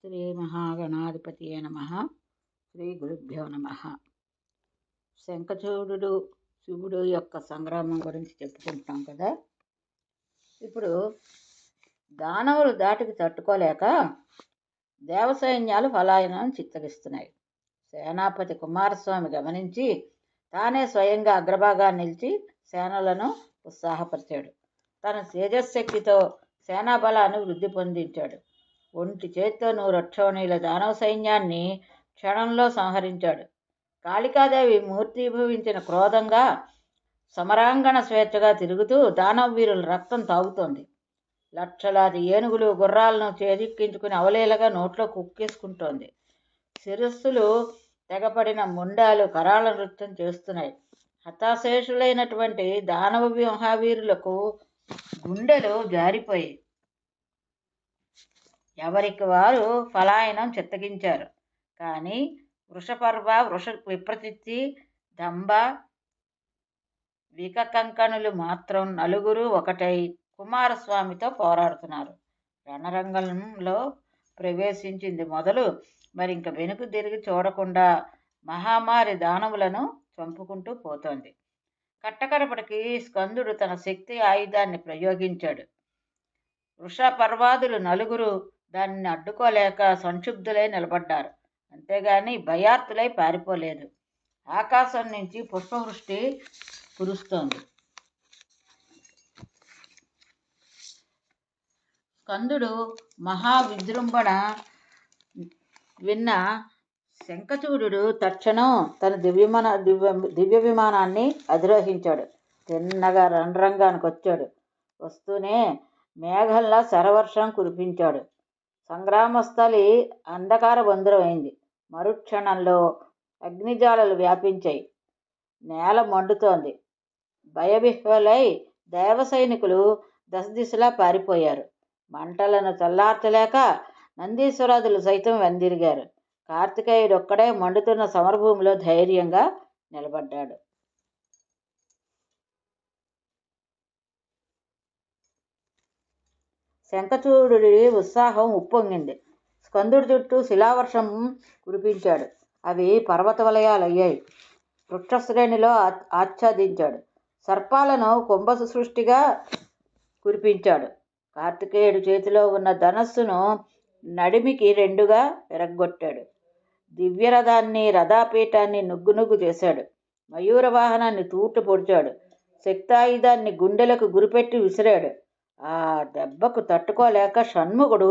శ్రీ మహాగణాధిపతియే నమః. శ్రీ గురుభ్యో నమః. శంఖచూడుడు శివుడు యొక్క సంగ్రామం గురించి చెప్పుకుంటున్నాం కదా. ఇప్పుడు దానవులు దాటికి తట్టుకోలేక దేవసైన్యాలు పలాయనం చిత్తగిస్తున్నాయి. సేనాపతి కుమారస్వామి గమనించి తానే స్వయంగా అగ్రభాగాన్ని నిలిచి సేనలను ఉత్సాహపరిచాడు. తన తేజశక్తితో సేనాబలాన్ని వృద్ధి పొందించాడు. ఒంటి చేత్తో 100 అక్షోణీల దానవ సైన్యాన్ని క్షణంలో సంహరించాడు. కాళికాదేవి మూర్తీభవించిన క్రోధంగా సమరాంగణ స్వేచ్ఛగా తిరుగుతూ దానవ వీరుల రక్తం తాగుతోంది. లక్షలాది ఏనుగులు గుర్రాలను చేజిక్కించుకుని అవలేలగా నోట్లో కుక్కేసుకుంటోంది. శిరస్సులు తెగపడిన ముండాలు కరాళ నృత్యం చేస్తున్నాయి. హతాశేషులైనటువంటి దానవ మహావీరులకు గుండెలు జారిపోయాయి. ఎవరికి వారు పలాయనం చిత్తగించారు. కానీ వృషపర్వ, విప్రచిత్తి, దంభ, వికకంకణులు మాత్రం నలుగురు ఒకటై కుమారస్వామితో పోరాడుతున్నారు. రణరంగంలో ప్రవేశించింది మొదలు మరింక వెనుక తిరిగి చూడకుండా మహామారి దానవులను చంపుకుంటూ పోతోంది. కట్టకడపటికి స్కందుడు తన శక్తి ఆయుధాన్ని ప్రయోగించాడు. వృషపర్వాదులు నలుగురు దానిని అడ్డుకోలేక సంక్షుబ్ధులై నిలబడ్డారు. అంతేగాని భయార్తులై పారిపోలేదు. ఆకాశం నుంచి పుష్పవృష్టి కురుస్తోంది. స్కందుడు మహావిజృంభణ విన్న శంఖచూడు తక్షణం తన దివ్య విమానాన్ని అధిరోహించాడు. తిన్నగా రణరంగానికి వచ్చాడు. వస్తూనే మేఘంలా శరవర్షం కురిపించాడు. సంగ్రామస్థలి అంధకార బంధురమైంది. మరుక్షణంలో అగ్నిజాలలు వ్యాపించాయి. నేల మండుతోంది. భయవిహ్వలై దేవసైనికులు దశదిశలా పారిపోయారు. మంటలను చల్లార్చలేక నందీశ్వరాదులు సైతం వెందిరిగారు. కార్తికేయుడొక్కడే మండుతున్న సమరభూమిలో ధైర్యంగా నిలబడ్డాడు. శంఖచూడుడి ఉత్సాహం ఉప్పొంగింది. స్కందుడి చుట్టూ శిలావర్షం కురిపించాడు. అవి పర్వత వలయాలయ్యాయి. వృక్షశ్రేణిలో ఆచ్ఛాదించాడు. సర్పాలను కుంభ సృష్టిగా కురిపించాడు. కార్తికేయుడు చేతిలో ఉన్న ధనస్సును నడిమికి రెండుగా విరగ్గొట్టాడు. దివ్యరథాన్ని, రథాపీఠాన్ని నుగ్గు చేశాడు. మయూర వాహనాన్ని తూట్లు పొడిచాడు. శక్తాయుధాన్ని గుండెలకు గురిపెట్టి విసిరాడు. ఆ దెబ్బకు తట్టుకోలేక షణ్ముఖుడు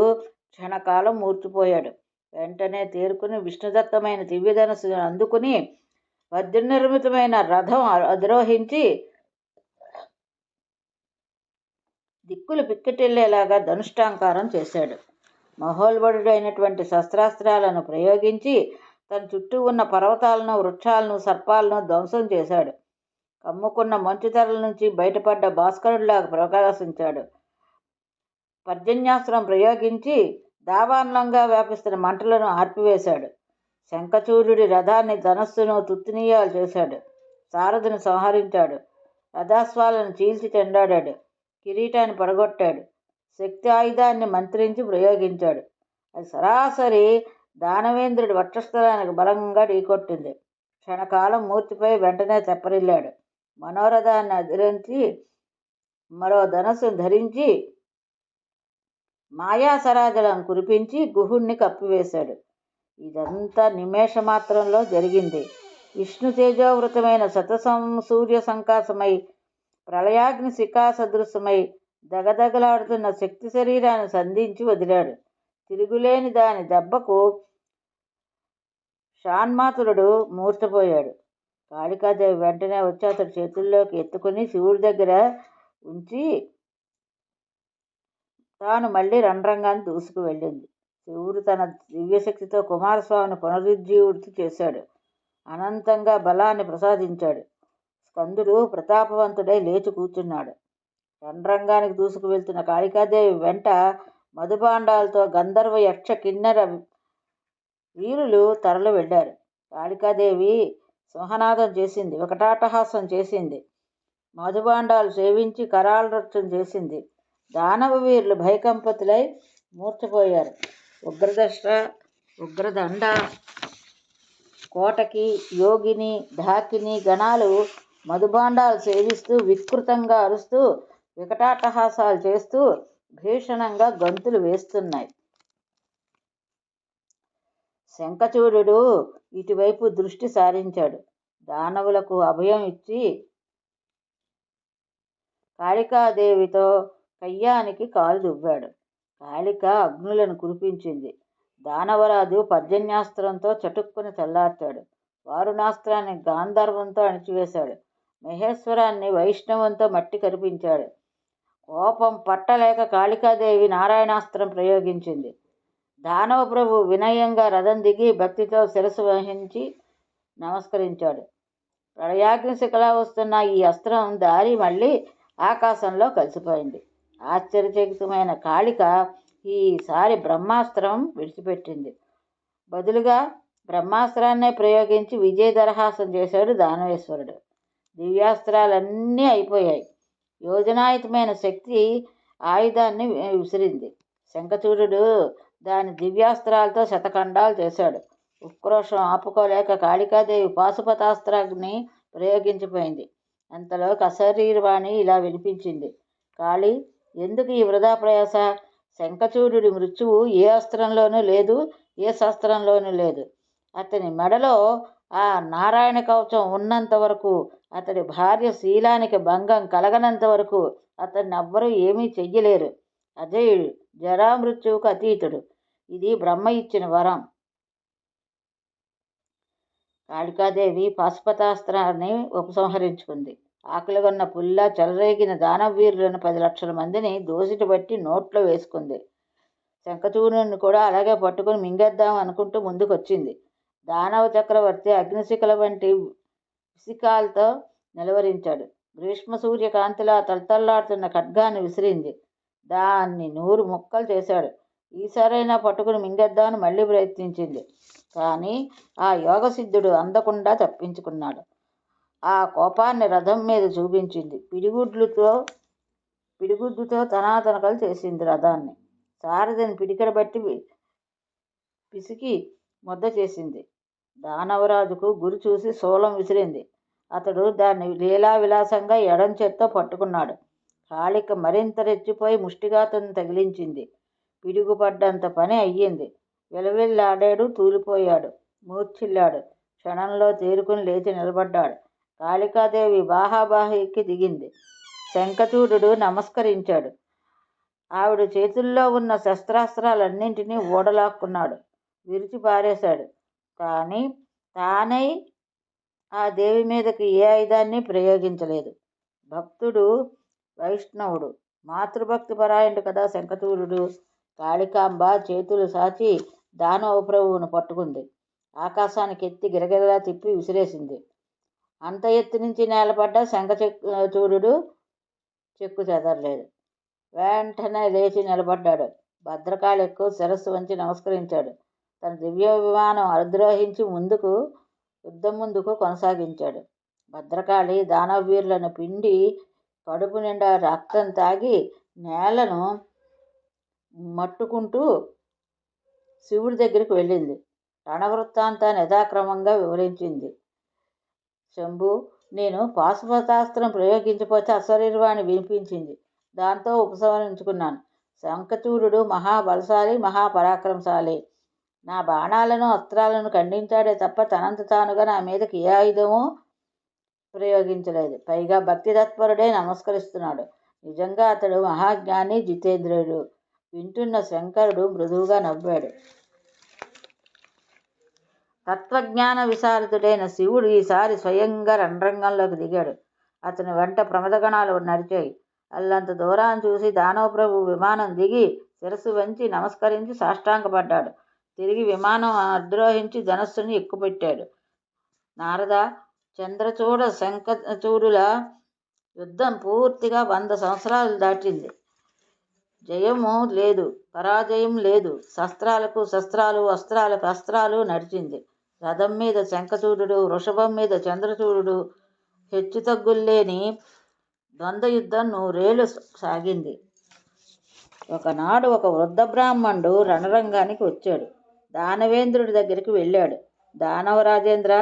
క్షణకాలం మూర్చిపోయాడు. వెంటనే తేరుకుని విష్ణుదత్తమైన దివ్యధనస్సును అందుకుని వజ్రనిర్మితమైన రథం అధిరోహించి దిక్కులు పిక్కటిల్లేలాగా ధనుష్టాంకారం చేశాడు. మహోల్బడుడైనటువంటి శస్త్రాస్త్రాలను ప్రయోగించి తన చుట్టూ ఉన్న పర్వతాలను, వృక్షాలను, సర్పాలను ధ్వంసం చేశాడు. కమ్ముకున్న మంచు తెరల నుంచి బయటపడ్డ భాస్కరుడిలాగా ప్రకాశించాడు. పర్జన్యాస్త్రం ప్రయోగించి దావాన్నంగా వ్యాపిస్తున్న మంటలను ఆర్పివేశాడు. శంఖచూడుడి రథాన్ని, ధనస్సును తుత్తునీయాలు చేశాడు. సారథిని సంహరించాడు. రథాశ్వాలను చీల్చి చెండాడాడు. కిరీటాన్ని పడగొట్టాడు. శక్తి ఆయుధాన్ని మంత్రించి ప్రయోగించాడు. అది సరాసరి దానవేంద్రుడి వక్షస్థలానికి బలంగా ఢీకొట్టింది. క్షణకాలం మూర్తిపై వెంటనే తెప్పరిల్లాడు. మనోరథాన్ని అధిరించి మరో ధనస్సును ధరించి మాయాసరాజలను కురిపించి గుహుణ్ణి కప్పివేశాడు. ఇదంతా నిమేషమాత్రంలో జరిగింది. విష్ణు తేజోవృతమైన సూర్య సంకాశమై ప్రళయాగ్ని శిఖా సదృశమై దగదగలాడుతున్న శక్తి శరీరాన్ని సంధించి వదిలాడు. తిరుగులేని దాని దెబ్బకు షాన్మాతురుడు మూర్ఛపోయాడు. కాళికాదేవి వెంటనే వచ్చి అతడి చేతుల్లోకి ఎత్తుకుని శివుడి దగ్గర ఉంచి తాను మళ్ళీ రణరంగాన్ని దూసుకు వెళ్ళింది. శివుడు తన దివ్యశక్తితో కుమారస్వామిని పునరుజ్జీవుడికి చేశాడు. అనంతంగా బలాన్ని ప్రసాదించాడు. స్కందుడు ప్రతాపవంతుడై లేచి కూర్చున్నాడు. రణరంగానికి దూసుకు వెళ్తున్న కాళికాదేవి వెంట మధుబాండాలతో గంధర్వ, యక్ష, కిన్నెర వీరులు తరలి వెళ్ళారు. కాళికాదేవి సింహనాదం చేసింది. వికటాటహాసం చేసింది. మధుబాండాలు సేవించి కరాళ నృత్యం చేసింది. దానవ వీరులు భయకంపితులై మూర్ఛపోయారు. ఉగ్రదష్ట ఉగ్రదండ కోటకి యోగిని ఢాకిని గణాలు మధుబాండాలు సేవిస్తూ వికృతంగా అరుస్తూ వికటాటహాసాలు చేస్తూ భీషణంగా గంతులు వేస్తున్నాయి. శంఖచూడుడు ఇటువైపు దృష్టి సారించాడు. దానవులకు అభయం ఇచ్చి కాళికాదేవితో కయ్యానికి కాలు దువ్వాడు. కాళిక అగ్నులను కురిపించింది. దానవరాజు పర్జన్యాస్త్రంతో చటుక్కుని చల్లార్చాడు. వారుణాస్త్రాన్ని గాంధర్వంతో అణిచివేశాడు. మహేశ్వరాన్ని వైష్ణవంతో మట్టి కరిపించాడు. కోపం పట్టలేక కాళికాదేవి నారాయణాస్త్రం ప్రయోగించింది. దానవ ప్రభు వినయంగా రథం దిగి భక్తితో శిరస్సు వహించి నమస్కరించాడు. ప్రళయాగ్నిశిఖలా వస్తున్న ఈ అస్త్రం దారి మళ్ళీ ఆకాశంలో కలిసిపోయింది. ఆశ్చర్యచకితమైన కాళిక ఈసారి బ్రహ్మాస్త్రం విడిచిపెట్టింది. బదులుగా బ్రహ్మాస్త్రాన్నే ప్రయోగించి విజయదరహాసం చేశాడు దానవేశ్వరుడు. దివ్యాస్త్రాలన్నీ అయిపోయాయి. యోజనాయుతమైన శక్తి ఆయుధాన్ని విసిరింది. శంఖచూడుడు దాని దివ్యాస్త్రాలతో శతఖండాలు చేశాడు. ఉక్రోషం ఆపుకోలేక కాళికాదేవి పాశుపతాస్త్రాన్ని ప్రయోగించిపోయింది. అంతలోకి అశరీరవాణి ఇలా వినిపించింది. కాళీ, ఎందుకు ఈ వృధా ప్రయాస? శంఖచూడుడి మృత్యువు ఏ అస్త్రంలోనూ లేదు, ఏ శస్త్రంలోనూ లేదు. అతని మెడలో ఆ నారాయణ కవచం ఉన్నంత వరకు, అతడి భార్య శీలానికి భంగం కలగనంత వరకు అతన్ని ఎవ్వరూ ఏమీ చెయ్యలేరు. అజయుడు, జరామృత్యువుకు అతీతుడు. ఇది బ్రహ్మ ఇచ్చిన వరం. కాళికాదేవి పాశుపతాస్త్రాన్ని ఉపసంహరించుకుంది. ఆకలిగొన్న పుల్లా చెలరేగిన దానవీరులను 10 లక్షల మందిని దోసిటి బట్టి నోట్లో వేసుకుంది. శంఖచూడుని కూడా అలాగే పట్టుకుని మింగేద్దాం అనుకుంటూ ముందుకొచ్చింది. దానవ చక్రవర్తి అగ్నిశిఖల వంటి విశిఖాలతో నిలవరించాడు. గ్రీష్మ సూర్యకాంతిలా తలతల్లాడుతున్న ఖడ్గాన్ని విసిరింది. దాన్ని 100 ముక్కలు చేశాడు. ఈసారైనా పట్టుకుని మింగేద్దామని మళ్ళీ ప్రయత్నించింది. కానీ ఆ యోగసిద్ధుడు అందకుండా తప్పించుకున్నాడు. ఆ కోపాన్ని రథం మీద చూపించింది. పిడిగుడ్డుతో తనాతనకలు చేసింది రథాన్ని. సారథిని పిడికెడబట్టి పిసికి ముద్ద చేసింది. దానవరాజుకు గురి చూసి శూలం విసిరింది. అతడు దాన్ని లీలా విలాసంగా ఎడం చేత్తో పట్టుకున్నాడు. కాళిక మరింత రెచ్చిపోయి ముష్టిఘాతుని తగిలించింది. పిడుగుపడ్డంత పని అయ్యింది. విలవిల్లాడాడు, తూలిపోయాడు, మూర్ఛిల్లాడు. క్షణంలో తేరుకుని లేచి నిలబడ్డాడు. కాళికాదేవి బాహాబాహికి దిగింది. శంఖచూడుడు నమస్కరించాడు. ఆవిడ చేతుల్లో ఉన్న శస్త్రాస్త్రాలన్నింటినీ ఊడలాక్కున్నాడు, విరిచి పారేశాడు. కానీ తానై ఆ దేవి మీదకి ఏ ఆయుధాన్ని ప్రయోగించలేదు. భక్తుడు, వైష్ణవుడు, మాతృభక్తి పరాయణుడు కదా శంఖచూడుడు. కాళికాంబ చేతులు సాచి దానవ ప్రభువును పట్టుకుంది. ఆకాశానికి ఎత్తి గిరగిరలా తిప్పి విసిరేసింది. అంత ఎత్తు నుంచి నేలపడ్డ శంఖచూడుడు చెక్కు చెదరలేదు. వెంటనే లేచి నిలబడ్డాడు. భద్రకాళికు శిరస్సు వంచి నమస్కరించాడు. తన దివ్య విమానం అధిరోహించి యుద్ధం ముందుకు కొనసాగించాడు. భద్రకాళి దానవీరులను పిండి కడుపు నిండా రక్తం తాగి నేలను మట్టుకుంటూ శివుడి దగ్గరికి వెళ్ళింది. రణవృత్తాంతాన్ని యథాక్రమంగా వివరించింది. శంభు, నేను పాశుపతాస్త్రం ప్రయోగించకపోతే అశరీరవాణి వినిపించింది. దాంతో ఉపసంహరించుకున్నాను. శంఖచూడుడు మహాబలశాలి, మహాపరాక్రమశాలి. నా బాణాలను అస్త్రాలను ఖండించాడే తప్ప తనంత తానుగా నా మీదకి ఏ ఆయుధమూ ప్రయోగించలేదు. పైగా భక్తి తత్పరుడే నమస్కరిస్తున్నాడు. నిజంగా అతడు మహాజ్ఞాని, జితేంద్రుడు. వింటున్న శంకరుడు మృదువుగా నవ్వాడు. తత్వజ్ఞాన విశారదుడైన శివుడు ఈసారి స్వయంగా రణరంగంలోకి దిగాడు. అతని వెంట ప్రమదగణాలు నడిచాయి. అల్లంత దూరాన్ని చూసి దానవ ప్రభు విమానం దిగి శిరస్సు వంచి నమస్కరించి సాష్టాంగపడ్డాడు. తిరిగి విమానం అధిరోహించి ధనస్సుని ఎక్కుపెట్టాడు. నారద, చంద్రచూడ శంఖచూడుల యుద్ధం పూర్తిగా 100 సంవత్సరాలు దాటింది. జయము లేదు, పరాజయం లేదు. శస్త్రాలకు శస్త్రాలు, అస్త్రాలకు అస్త్రాలు నడిచింది. రథం మీద శంఖచూడుడు, వృషభం మీద చంద్రచూడుడు, హెచ్చుతగ్గుల్లేని ద్వంద్వ యుద్ధం 100 ఏళ్ళు సాగింది. ఒకనాడు ఒక వృద్ధ బ్రాహ్మణుడు రణరంగానికి వచ్చాడు. దానవేంద్రుడి దగ్గరికి వెళ్ళాడు. దానవరాజేంద్ర,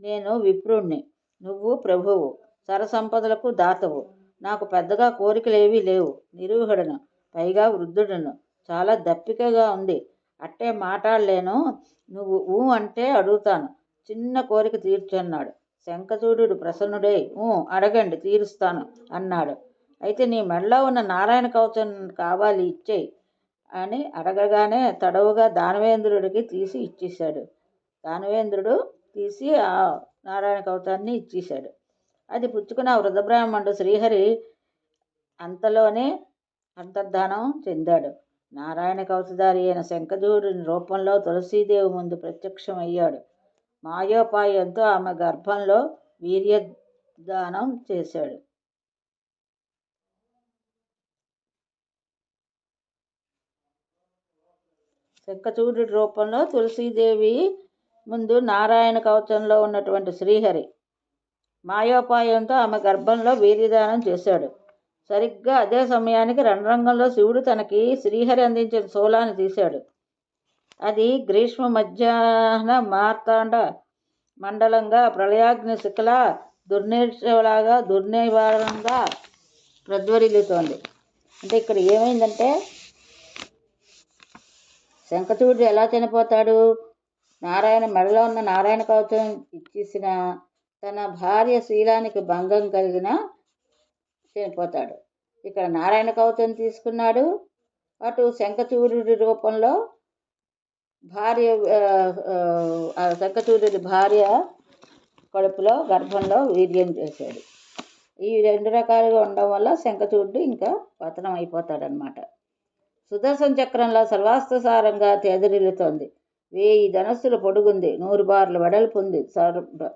నేను విప్రుణ్ణి, నువ్వు ప్రభువు, సరసంపదలకు దాతవు. నాకు పెద్దగా కోరికలేవీ లేవు. నిరూహుడను, పైగా వృద్ధుడను. చాలా దప్పికగా ఉంది. అట్టే మాట్లాడలేను. నువ్వు ఊ అంటే అడుగుతాను. చిన్న కోరిక తీర్చన్నాడు. శంఖచూడుడు ప్రసన్నుడై అడగండి, తీరుస్తాను అన్నాడు. అయితే నీ మెడలో ఉన్న నారాయణ కవచం కావాలి, ఇచ్చేయి అని అడగగానే తడవుగా దానవేంద్రుడికి తీసి ఇచ్చేశాడు. దానవేంద్రుడు తీసి ఆ నారాయణ కవచాన్ని ఇచ్చేశాడు. అది పుచ్చుకున్న వృద్ధబ్రాహ్మణుడు శ్రీహరి అంతలోనే అంతర్ధానం చెందాడు. నారాయణ కవచధారి అయిన శంఖచూడుని రూపంలో తులసీదేవి ముందు ప్రత్యక్షమయ్యాడు. మాయోపాయంతో ఆమె గర్భంలో వీర్యదానం చేశాడు. శంఖచూడు రూపంలో తులసీదేవి ముందు నారాయణ కవచంలో ఉన్నటువంటి శ్రీహరి మాయోపాయంతో ఆమె గర్భంలో వీర్యదానం చేశాడు. సరిగ్గా అదే సమయానికి రణరంగంలో శివుడు తనకి శ్రీహరి అందించిన శూలాన్ని తీశాడు. అది గ్రీష్మ మధ్యాహ్న మార్తాండ మండలంగా ప్రళయాగ్ని శిఖలా దుర్నివారణంగా ప్రజ్వరిల్లుతోంది. అంటే ఇక్కడ ఏమైందంటే, శంఖచూడు ఎలా చనిపోతాడు? నారాయణ మెడలో ఉన్న నారాయణ కవచం ఇచ్చేసిన తన భార్య శీలానికి భంగం కలిగిన చనిపోతాడు. ఇక్కడ నారాయణ కవచం తీసుకున్నాడు. అటు శంఖచూడుడి రూపంలో భార్య శంఖచూడుడి భార్య కడుపులో గర్భంలో వీర్యం చేశాడు. ఈ రెండు రకాలుగా ఉండడం వల్ల శంఖచూడు ఇంకా పతనం అయిపోతాడనమాట. సుదర్శన చక్రంలో సర్వాస్త్రసారంగా తేదరిల్లుతోంది. 1000 ధనస్సులు పొడుగుంది, 100 బార్లు వెడల్పు ఉంది.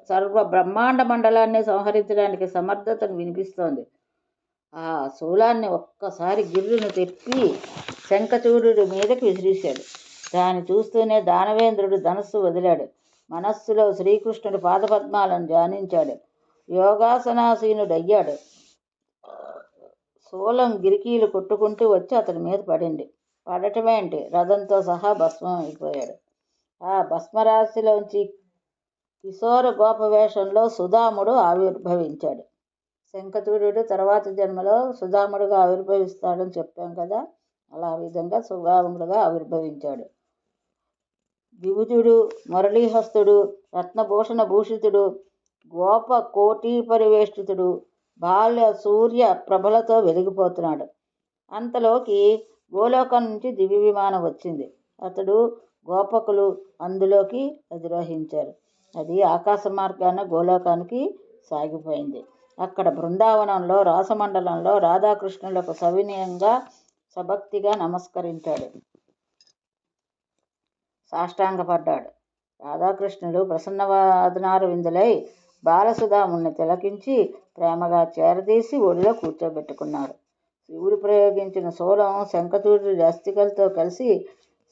సర్వ బ్రహ్మాండ మండలాన్ని సంహరించడానికి సమర్థతను వినిపిస్తోంది. ఆ శూలాన్ని ఒక్కసారి గిర్రును తెప్పి శంఖచూడు మీదకి విసిరేశాడు. దాన్ని చూస్తూనే దానవేంద్రుడు ధనస్సు వదిలాడు. మనస్సులో శ్రీకృష్ణుడి పాదపద్మాలను ధ్యానించాడు. యోగాసనాసీనుడయ్యాడు. శూలం గిరికీలు కొట్టుకుంటూ వచ్చి అతని మీద పడింది. పడటమేంటి, రథంతో సహా భస్మం అయిపోయాడు. ఆ భస్మరాశిలోంచి కిశోర గోపవేషంలో సుధాముడు ఆవిర్భవించాడు. శంఖచూడు తర్వాత జన్మలో సుధాముడుగా ఆవిర్భవిస్తాడని చెప్పాం కదా, అలా విధంగా సుధాముడుగా ఆవిర్భవించాడు. విభుజుడు, మురళీహస్తుడు, రత్నభూషణ భూషితుడు, గోప కోటి పరివేష్టితుడు, బాల్య సూర్య ప్రభలతో వెలిగిపోతున్నాడు. అంతలోకి గోలోకం నుంచి దివ్య విమానం వచ్చింది. అతడు, గోపకులు అందులోకి అధిరోహించారు. అది ఆకాశ మార్గాన గోలోకానికి సాగిపోయింది. అక్కడ బృందావనంలో రాసమండలంలో రాధాకృష్ణులకు సవినయంగా సభక్తిగా నమస్కరించాడు, సాష్టాంగపడ్డాడు. రాధాకృష్ణులు ప్రసన్నవాదనారు విందులై బాలసుధాముని తిలకించి ప్రేమగా చేరదీసి ఒడిలో కూర్చోబెట్టుకున్నాడు. శివుడు ప్రయోగించిన శూలం శంఖచూడు అస్థికలతో కలిసి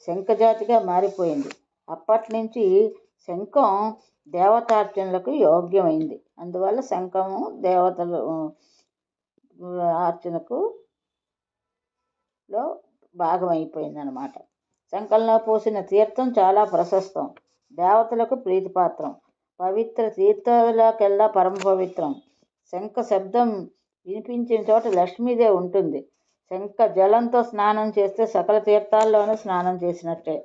శంఖజాతిగా మారిపోయింది. అప్పట్నుంచి శంఖం దేవతార్చనలకు యోగ్యమైంది. అందువల్ల శంఖము దేవతలు అర్చనకు లో భాగమైపోయిందన్నమాట. శంఖంలో పోసిన తీర్థం చాలా ప్రశస్తం, దేవతలకు ప్రీతిపాత్రం, పవిత్ర తీర్థాలకెల్లా పరమ పవిత్రం. శంఖ శబ్దం వినిపించిన చోట లక్ష్మీదేవి ఉంటుంది. శంఖ జలంతో స్నానం చేస్తే సకల తీర్థాల్లోనూ స్నానం చేసినట్టే.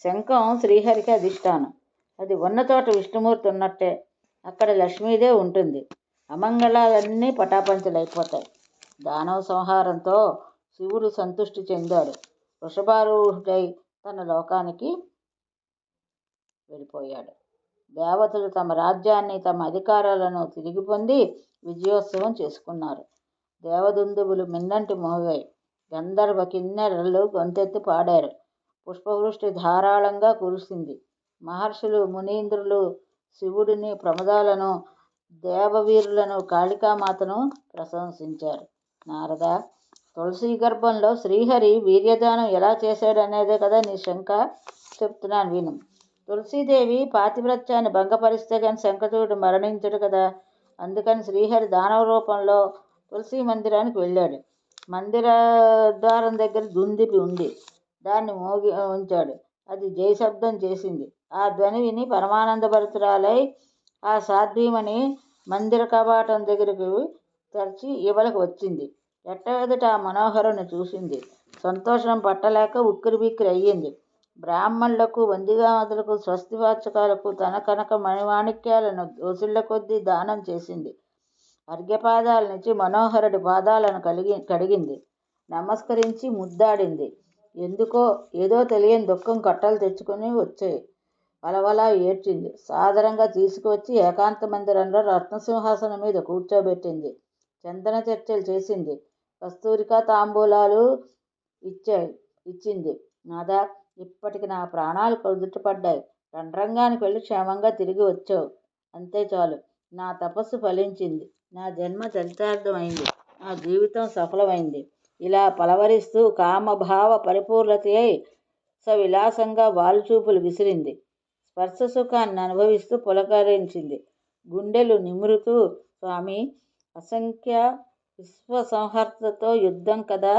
శంఖం శ్రీహరికి అధిష్టానం. అది ఉన్న చోట విష్ణుమూర్తి ఉన్నట్టే. అక్కడ లక్ష్మీదేవి ఉంటుంది. అమంగళాలన్నీ పటాపంచలైపోతాయి. దానవ సంహారంతో శివుడు సంతృష్టి చెందాడు. వృషభారూఢుడై తన లోకానికి వెళ్ళిపోయాడు. దేవతలు తమ రాజ్యాన్ని, తమ అధికారాలను తిరిగి పొంది విజయోత్సవం చేసుకున్నారు. దేవదుందువులు మిన్నంటి మోగాయి. గంధర్వ కిన్నెరలు గొంతెత్తి పాడారు. పుష్పవృష్టి ధారాళంగా కురిసింది. మహర్షులు, మునీంద్రులు శివుడిని, ప్రమదాలను, దేవవీరులను, కాళికామాతను ప్రశంసించారు. నారద, తులసి గర్భంలో శ్రీహరి వీర్యదానం ఎలా చేశాడనేదే కదా నీ శంక. చెప్తున్నాను విను. తులసీదేవి పాతివ్రత్యాన్ని భంగపరిస్తే కానీ శంఖచూడు మరణించడు కదా. అందుకని శ్రీహరి దానవ రూపంలో తులసి మందిరానికి వెళ్ళాడు. మందిర ద్వారం దగ్గర దుందిపి ఉంది. దాన్ని మోగి ఉంచాడు. అది జయశబ్దం చేసింది. ఆ ధ్వని విని పరమానందభరితురాలై ఆ సాధ్వీమణి మందిర కవాటం దగ్గరకు తెరిచి ఇవలకు వచ్చింది. ఎట్టఎదుట ఆ మనోహరుని చూసింది. సంతోషం పట్టలేక ఉక్కిరిబిక్కిరి అయ్యింది. బ్రాహ్మణులకు, వందిగామతులకు, స్వస్తివాచకాలకు తన కనక మణిమాణిక్యాలను దోసిళ్ల కొద్దీ దానం చేసింది. అర్ఘ్యపాదాలనిచ్చి మనోహరుడి పాదాలను కడిగింది. నమస్కరించి ముద్దాడింది. ఎందుకో ఏదో తెలియని దుఃఖం కట్టలు తెచ్చుకుని వచ్చాయి. వలవలా ఏడ్చింది. సాదరంగా తీసుకువచ్చి ఏకాంత మందిరంలో రత్నసింహాసనం మీద కూర్చోబెట్టింది. చందన చర్చలు చేసింది. కస్తూరికా తాంబూలాలు ఇచ్చింది. నాదా, ఇప్పటికి నా ప్రాణాలు కుదుటపడ్డాయి. రంగానికి వెళ్ళి క్షేమంగా తిరిగి వచ్చావు. అంతే చాలు. నా తపస్సు ఫలించింది. నా జన్మ చరితార్థమైంది. నా జీవితం సఫలమైంది. ఇలా పలవరిస్తూ కామభావ పరిపూర్ణతయై సవిలాసంగా వాలుచూపులు విసిరింది. స్పర్శ సుఖాన్ని అనుభవిస్తూ పులకరించింది. గుండెలు నిమురుతూ, స్వామి, అసంఖ్య విశ్వసంహర్తతో యుద్ధం కదా,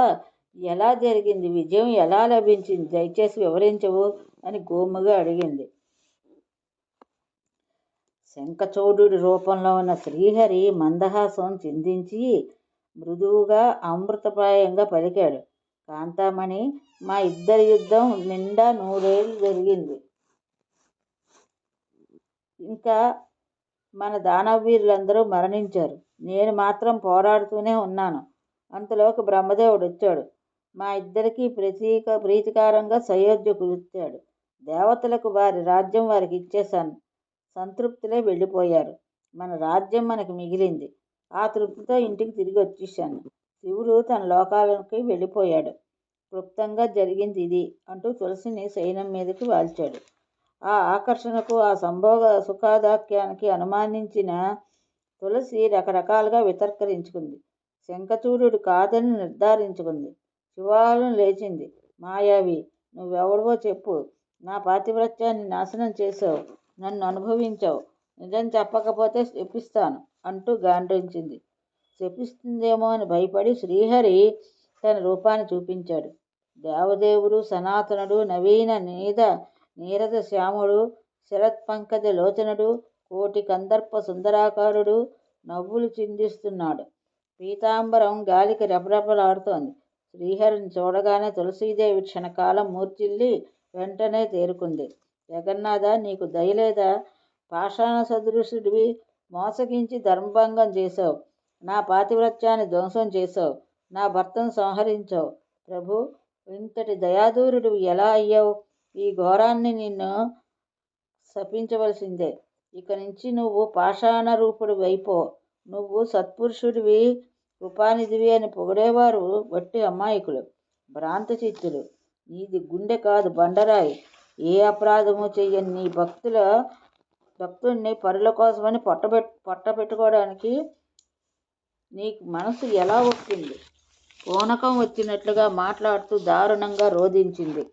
ఎలా జరిగింది? విజయం ఎలా లభించింది? దయచేసి వివరించవు అని గోముగా అడిగింది. శంఖచూడుడి రూపంలో ఉన్న శ్రీహరి మందహాసం చిందించి మృదువుగా అమృతప్రాయంగా పలికాడు. కాంతామణి, మా ఇద్దరి యుద్ధం నిండా 100 ఏళ్ళు జరిగింది. ఇంకా మన దానవీరులందరూ మరణించారు. నేను మాత్రం పోరాడుతూనే ఉన్నాను. అంతలోకి బ్రహ్మదేవుడు వచ్చాడు. మా ఇద్దరికీ ప్రీతికారంగా సయోధ్య కుదిర్చాడు. దేవతలకు వారి రాజ్యం వారికి ఇచ్చేశాను. సంతృప్తిలో వెళ్ళిపోయారు. మన రాజ్యం మనకి మిగిలింది. ఆ తృప్తితో ఇంటికి తిరిగి వచ్చేశాను. శివుడు తన లోకాలకి వెళ్ళిపోయాడు. క్లుప్తంగా జరిగింది ఇది అంటూ తులసిని శయనం మీదకి వాల్చాడు. ఆ ఆకర్షణకు, ఆ సంభోగ సుఖాదాఖ్యానికి అనుమానించిన తులసి రకరకాలుగా వితర్కరించుకుంది. శంఖచూడుడు కాదని నిర్ధారించుకుంది. శివాలను లేచింది. మాయావి, నువ్వెవడవో చెప్పు. నా పాతివ్రత్యాన్ని నాశనం చేశావు. నన్ను అనుభవించావు. నిజం చెప్పకపోతే శపిస్తాను అంటూ గాండ్రించింది. శపిస్తుందేమో అని భయపడి శ్రీహరి తన రూపాన్ని చూపించాడు. దేవదేవుడు, సనాతనుడు, నవీన నీరద శ్యాముడు, శరత్పంకజ లోచనుడు, కోటి కందర్ప సుందరాకారుడు నవ్వులు చిందిస్తున్నాడు. పీతాంబరం గాలికి రెపరెపలాడుతోంది. శ్రీహరిని చూడగానే తులసీదేవి క్షణకాలం మూర్ఛిల్లి వెంటనే తేరుకుంది. జగన్నాథ, నీకు దయలేదా? పాషాణ సదృశుడివి. మోసగించి ధర్మభంగం చేశావు. నా పాతివ్రత్యాన్ని ధ్వంసం చేశావు. నా భర్తను సంహరించావు. ప్రభు, ఇంతటి దయాదూరుడు ఎలా అయ్యావు? ఈ ఘోరాన్ని నిన్ను శపించవలసిందే. ఇక నుంచి నువ్వు పాషాణ రూపుడు వైపో. నువ్వు సత్పురుషుడివి, కృపానిధివి అని పొగిడేవారు వట్టి అమాయకులు, భ్రాంతచిత్తులు. నీది గుండె కాదు, బండరాయి. ఏ అపరాధము చెయ్యని నీ భక్తుణ్ణి పరుల కోసమని పొట్టపెట్టుకోవడానికి నీకు మనసు ఎలా ఒప్పింది? పూనకం వచ్చినట్లుగా మాట్లాడుతూ దారుణంగా రోధించింది.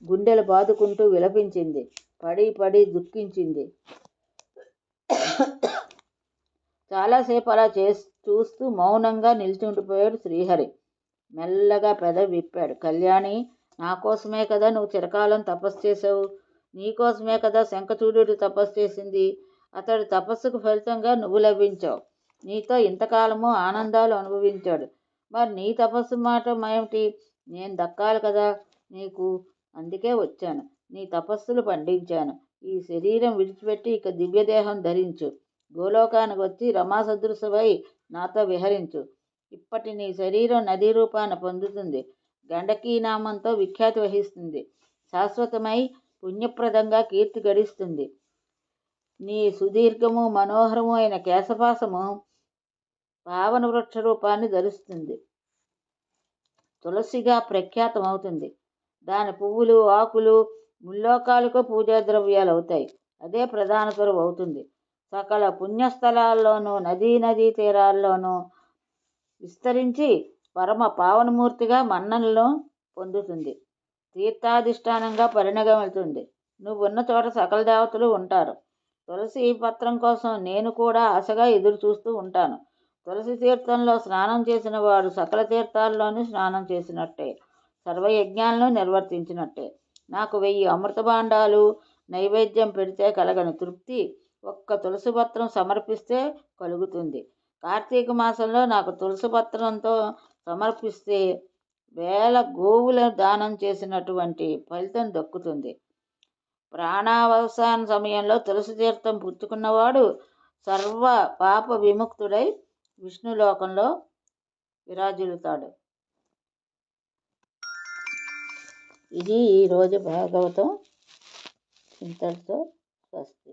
గుండెలు బాదుకుంటూ విలపించింది. పడి పడి దుఃఖించింది. చాలాసేపు అలా చూస్తూ మౌనంగా నిల్చుండిపోయాడు శ్రీహరి. మెల్లగా పెదవి విప్పాడు. కళ్యాణి, నా కోసమే కదా నువ్వు చిరకాలం తపస్సు చేసావు. నీకోసమే కదా శంఖచూడుడు తపస్సు చేసింది. అతడి తపస్సుకు ఫలితంగా నువ్వు లభించావు. నీతో ఇంతకాలము ఆనందాలు అనుభవించాడు. మరి నీ తపస్సు మాట ఏమిటి? నేను దక్కాలి కదా నీకు. అందుకే వచ్చాను. నీ తపస్సులు పండించాను. ఈ శరీరం విడిచిపెట్టి ఇక దివ్యదేహం ధరించు. గోలోకానికి వచ్చి రమాసదృశవై నాతో విహరించు. ఇప్పటి నీ శరీరం నదీ రూపాన్ని పొందుతుంది. గండకీ నామంతో విఖ్యాతి వహిస్తుంది. శాశ్వతమై పుణ్యప్రదంగా కీర్తి గడిస్తుంది. నీ సుదీర్ఘము మనోహరము అయిన కేశపాసము పావన వృక్ష రూపాన్ని ధరిస్తుంది. తులసిగా ప్రఖ్యాతమవుతుంది. దాని పువ్వులు, ఆకులు ముల్లోకాలకు పూజా ద్రవ్యాలు అవుతాయి. అదే ప్రధాన తురవ అవుతుంది. సకల పుణ్యస్థలాల్లోనూ, నదీ తీరాల్లోనూ విస్తరించి పరమ పావనమూర్తిగా మన్ననలను పొందుతుంది. తీర్థాధిష్టానంగా పరిణమిస్తుంది. నువ్వున్న చోట సకల దేవతలు ఉంటారు. తులసి పత్రం కోసం నేను కూడా ఆశగా ఎదురు చూస్తూ ఉంటాను. తులసి తీర్థంలో స్నానం చేసిన వాడు సకల తీర్థాల్లోనూ స్నానం చేసినట్టే, సర్వయజ్ఞాలను నిర్వర్తించినట్టే. నాకు 1000 అమృత భాండాలు నైవేద్యం పెడితే కలగని తృప్తి ఒక్క తులసి పత్రం సమర్పిస్తే కలుగుతుంది. కార్తీక మాసంలో నాకు తులసి పత్రంతో సమర్పిస్తే వేల గోవుల దానం చేసినటువంటి ఫలితం దక్కుతుంది. ప్రాణావసాన సమయంలో తులసి తీర్థం పుచ్చుకున్నవాడు సర్వ పాప విముక్తుడై విష్ణులోకంలో విరాజిల్లుతాడు. ఇది ఈరోజు భాగవతం. ఇంతటితో స్వస్తి.